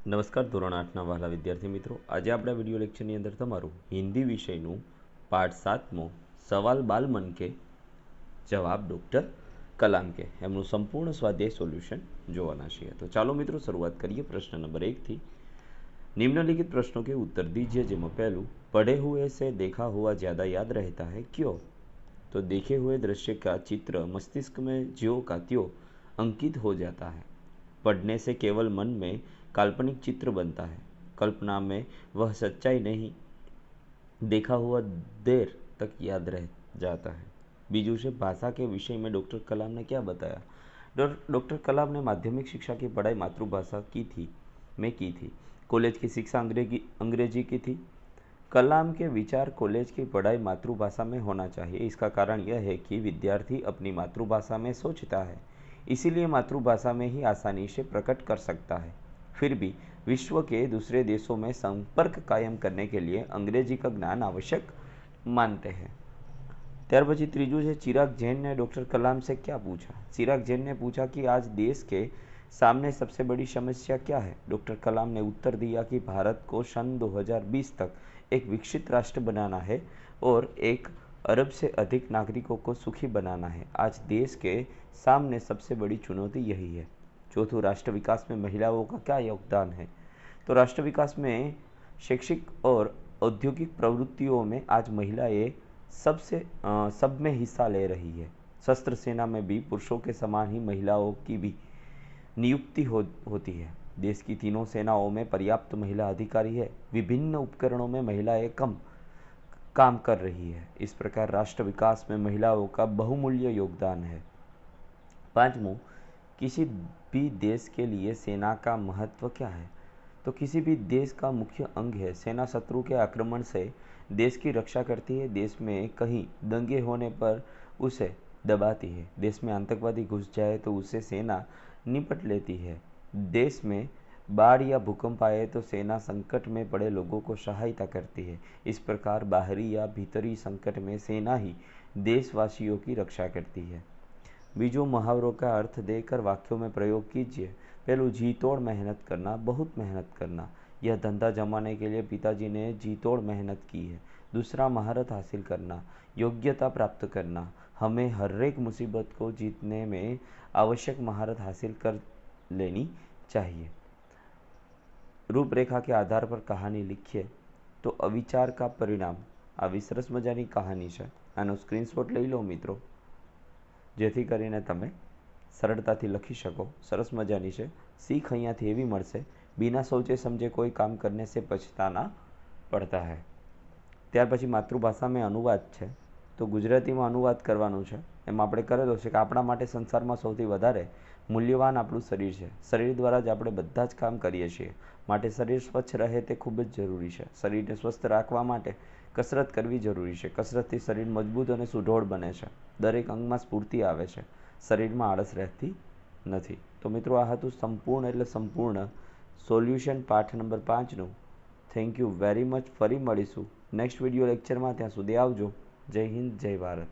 નમસ્કાર ધોરણ 8ના વહાલા વિદ્યાર્થી મિત્રો, આજે આપણા વિડીયો લેક્ચરની અંદર તમારું હિન્દી વિષયનું પાઠ 7મો સવાલ બાલ મન કે જવાબ ડૉક્ટર કલામ કે એમનું સંપૂર્ણ સ્વાધ્યાય સોલ્યુશન જોવાના છીએ। તો ચાલો મિત્રો શરૂઆત કરીએ પ્રશ્ન નંબર 1થી। निम्नलिखित प्रश्नों के उत्तर दीजिए। जिसमें पहलू, पढ़े हुए से देखा हुआ ज़्यादा याद रहता है, क्यों? तो देखे हुए दृश्य का चित्र मस्तिष्क में ज्यों का त्यों अंकित हो जाता है। पढ़ने से केवल मन में काल्पनिक चित्र बनता है, कल्पना में वह सच्चाई नहीं, देखा हुआ देर तक याद रह जाता है। बीजू से भाषा के विषय में डॉक्टर कलाम ने क्या बताया? डॉक्टर कलाम ने माध्यमिक शिक्षा की पढ़ाई मातृभाषा की थी। कॉलेज की शिक्षा अंग्रेजी की थी। कलाम के विचार कॉलेज की पढ़ाई मातृभाषा में होना चाहिए। इसका कारण यह है कि विद्यार्थी अपनी मातृभाषा में सोचता है, इसीलिए मातृभाषा में ही आसानी से प्रकट कर सकता है। फिर भी विश्व के दूसरे देशों में संपर्क कायम करने के लिए अंग्रेजी का ज्ञान आवश्यक मानते हैं। त्यार पछी त्रीजू है, चिराग जैन ने डॉक्टर कलाम से क्या पूछा? चिराग जैन ने पूछा कि आज देश के सामने सबसे बड़ी समस्या क्या है? डॉक्टर कलाम ने उत्तर दिया कि भारत को सन 2020 तक एक विकसित राष्ट्र बनाना है और 1 अरब से अधिक नागरिकों को सुखी बनाना है। आज देश के सामने सबसे बड़ी चुनौती यही है। चौथों, राष्ट्र विकास में महिलाओं का क्या योगदान है? तो राष्ट्र विकास में शैक्षिक और औद्योगिक प्रवृत्तियों में आज महिलाएं सब में हिस्सा ले रही है। शस्त्र सेना में भी पुरुषों के समान ही महिलाओं की भी नियुक्ति होती है। देश की तीनों सेनाओं में पर्याप्त महिला अधिकारी है। विभिन्न उपकरणों में महिलाएं कम काम कर रही है। इस प्रकार राष्ट्र विकास में महिलाओं का बहुमूल्य योगदान है। 5वां, किसी भी देश के लिए सेना का महत्व क्या है? तो किसी भी देश का मुख्य अंग है। सेना शत्रु के आक्रमण से देश की रक्षा करती है। देश में कहीं दंगे होने पर उसे दबाती है। देश में आतंकवादी घुस जाए तो उसे सेना निपट लेती है। देश में बाढ़ या भूकंप आए तो सेना संकट में पड़े लोगों को सहायता करती है। इस प्रकार बाहरी या भीतरी संकट में सेना ही देशवासियों की रक्षा करती है। बीजों, मुहावरों का अर्थ देकर वाक्यों में प्रयोग कीजिए। पहलू, जी तोड़ मेहनत करना, बहुत मेहनत करना। यह धंधा जमाने के लिए पिताजी ने जी तोड़ मेहनत की है। दूसरा, महारत हासिल करना, योग्यता प्राप्त करना। हमें हर एक मुसीबत को जीतने में आवश्यक महारत हासिल कर लेनी चाहिए। रूपरेखा के आधार पर कहानी लिखिए। तो अविचार का परिणाम આવી સરસ મજાની કહાની છે। આનો સ્ક્રીનશોટ લઈ લો મિત્રો, જેથી કરીને તમે સરળતાથી લખી શકો। સરસ મજાની છે। सीख અહીંયાથી એવી મળશે, बिना सोचे समझे कोई काम करने से पछताना पड़ता है। ત્યાર પછી માતૃભાષામાં અનુવાદ છે, તો ગુજરાતીમાં અનુવાદ કરવાનું છે। એમાં આપણે કરેલો છે કે આપણા માટે સંસારમાં સૌથી વધારે મૂલ્યવાન આપણું શરીર છે। શરીર દ્વારા જ આપણે બધા જ કામ કરીએ છીએ, માટે શરીર સ્વચ્છ રહે તે ખૂબ જ જરૂરી છે। શરીરને સ્વસ્થ રાખવા માટે કસરત કરવી જરૂરી છે। કસરતથી શરીર મજબૂત અને સુઢોળ બને છે। દરેક અંગમાં સ્ફૂર્તિ આવે છે, શરીરમાં આળસ રહેતી નથી। તો મિત્રો આ હતું સંપૂર્ણ એટલે સંપૂર્ણ સોલ્યુશન પાઠ નંબર 5નું। Thank you very much. ફરી મળીશું નેક્સ્ટ વિડીયો લેક્ચરમાં। ત્યાં સુધી આવજો। જય હિન્દ, જય ભારત।